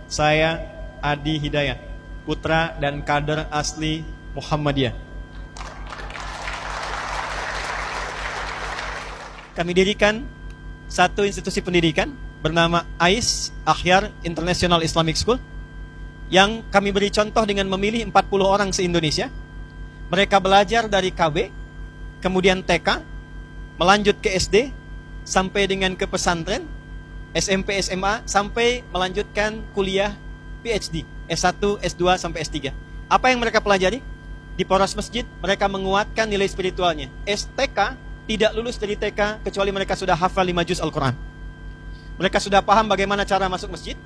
Saya Adi Hidayat, putra dan kader asli Muhammadiyah. Kami dirikan satu institusi pendidikan bernama AIS, Akhyar International Islamic School, yang kami beri contoh dengan memilih 40 orang se-Indonesia. Mereka belajar dari KB, kemudian TK, melanjut ke SD, sampai dengan ke pesantren, SMP, SMA, sampai melanjutkan kuliah PhD, S1, S2, sampai S3. Apa yang mereka pelajari? Di poros masjid, mereka menguatkan nilai spiritualnya. STK tidak lulus dari TK, kecuali mereka sudah hafal 5 juz Al-Quran. Mereka sudah paham bagaimana cara masuk masjid,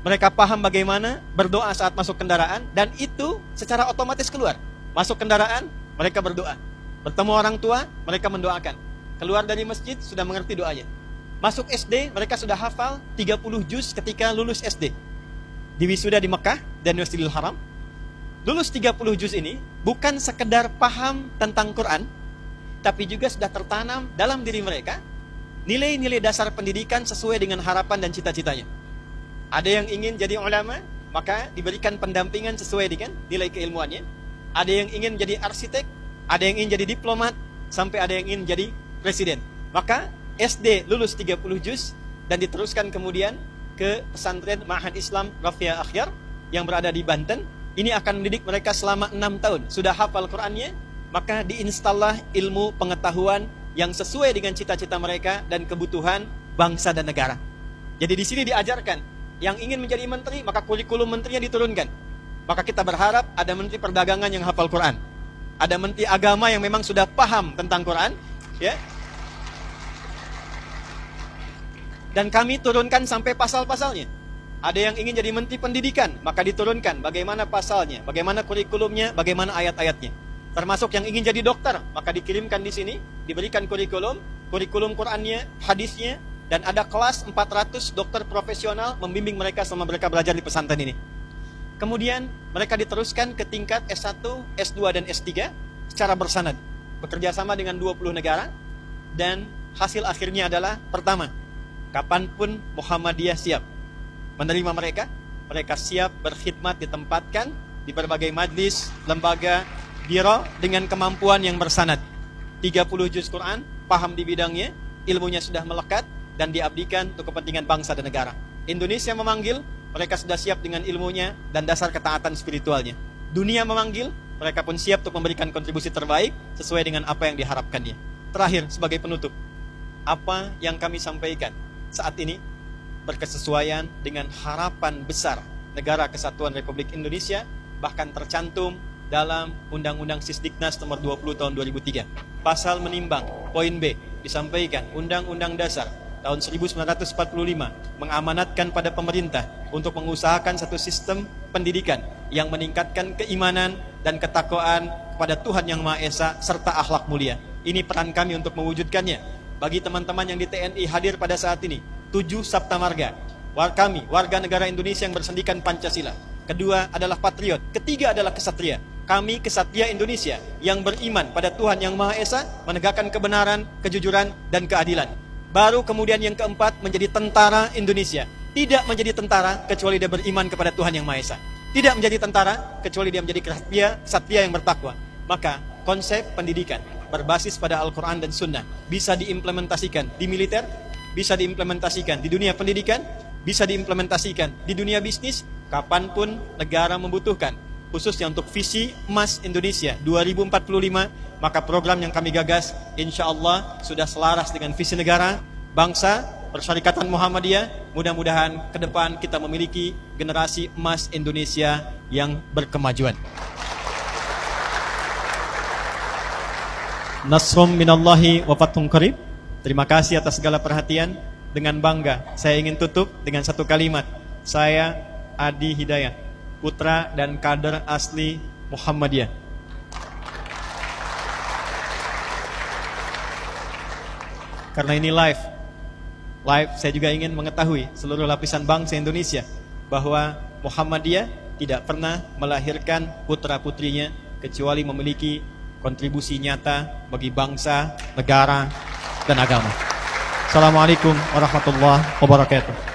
mereka paham bagaimana berdoa saat masuk kendaraan, dan itu secara otomatis keluar. Masuk kendaraan, mereka berdoa. Bertemu orang tua, mereka mendoakan. Keluar dari masjid, sudah mengerti doanya. Masuk SD, mereka sudah hafal 30 juz ketika lulus SD. Di wisuda di Mekah dan Masjidil Haram. Lulus 30 juz ini bukan sekedar paham tentang Quran, tapi juga sudah tertanam dalam diri mereka nilai-nilai dasar pendidikan sesuai dengan harapan dan cita-citanya. Ada yang ingin jadi ulama, maka diberikan pendampingan sesuai dengan nilai keilmuannya. Ada yang ingin jadi arsitek, ada yang ingin jadi diplomat, sampai ada yang ingin jadi presiden. Maka SD lulus 30 juz dan diteruskan kemudian ke pesantren Ma'had Islam Rafia Akhyar yang berada di Banten. Ini akan mendidik mereka selama 6 tahun. Sudah hafal Qur'annya, maka diinstallah ilmu pengetahuan yang sesuai dengan cita-cita mereka dan kebutuhan bangsa dan negara. Jadi di sini diajarkan, yang ingin menjadi menteri, maka kurikulum menterinya diturunkan. Maka kita berharap ada menteri perdagangan yang hafal Quran, ada menteri agama yang memang sudah paham tentang Quran, ya. Dan kami turunkan sampai pasal-pasalnya. Ada yang ingin jadi menteri pendidikan, maka diturunkan bagaimana pasalnya, bagaimana kurikulumnya, bagaimana ayat-ayatnya. Termasuk yang ingin jadi dokter, maka dikirimkan di sini, diberikan kurikulum Qurannya, hadisnya, dan ada kelas 400 dokter profesional membimbing mereka selama mereka belajar di pesantren ini. Kemudian mereka diteruskan ke tingkat S1, S2, dan S3 secara bersanad, bekerja sama dengan 20 negara, dan hasil akhirnya adalah pertama, kapanpun Muhammadiyah siap menerima mereka, mereka siap berkhidmat ditempatkan di berbagai majlis, lembaga, biro dengan kemampuan yang bersanad. 30 juz Quran, paham di bidangnya, ilmunya sudah melekat, dan diabdikan untuk kepentingan bangsa dan negara. Indonesia memanggil, mereka sudah siap dengan ilmunya dan dasar ketaatan spiritualnya. Dunia memanggil, mereka pun siap untuk memberikan kontribusi terbaik sesuai dengan apa yang diharapkannya. Terakhir, sebagai penutup, apa yang kami sampaikan saat ini berkesesuaian dengan harapan besar Negara Kesatuan Republik Indonesia, bahkan tercantum dalam Undang-Undang Sisdiknas nomor 20 tahun 2003. Pasal menimbang, poin B, disampaikan Undang-Undang Dasar tahun 1945 mengamanatkan pada pemerintah untuk mengusahakan satu sistem pendidikan yang meningkatkan keimanan dan ketakwaan kepada Tuhan Yang Maha Esa serta akhlak mulia. Ini peran kami untuk mewujudkannya. Bagi teman-teman yang di TNI hadir pada saat ini, 7 Sabta Marga, kami warga negara Indonesia yang bersendikan Pancasila. Kedua adalah patriot, ketiga adalah kesatria. Kami kesatria Indonesia yang beriman pada Tuhan Yang Maha Esa, menegakkan kebenaran, kejujuran, dan keadilan. Baru kemudian yang keempat menjadi tentara Indonesia. Tidak menjadi tentara kecuali dia beriman kepada Tuhan Yang Maha Esa. Tidak menjadi tentara kecuali dia menjadi kesatria yang bertakwa. Maka konsep pendidikan berbasis pada Al-Quran dan Sunnah bisa diimplementasikan di militer, bisa diimplementasikan di dunia pendidikan, bisa diimplementasikan di dunia bisnis, kapanpun negara membutuhkan. Khususnya untuk visi emas Indonesia 2045, maka program yang kami gagas insya Allah sudah selaras dengan visi negara, bangsa, Persyarikatan Muhammadiyah. Mudah-mudahan ke depan kita memiliki generasi emas Indonesia yang berkemajuan. Nasrum minallahi wa fathun qarib. Terima kasih atas segala perhatian. Dengan bangga saya ingin tutup dengan satu kalimat. Saya Adi Hidayat, putra dan kader asli Muhammadiyah. Karena ini live, saya juga ingin mengetahui seluruh lapisan bangsa Indonesia bahwa Muhammadiyah tidak pernah melahirkan putra-putrinya kecuali memiliki kontribusi nyata bagi bangsa, negara, dan agama. Assalamualaikum warahmatullahi wabarakatuh.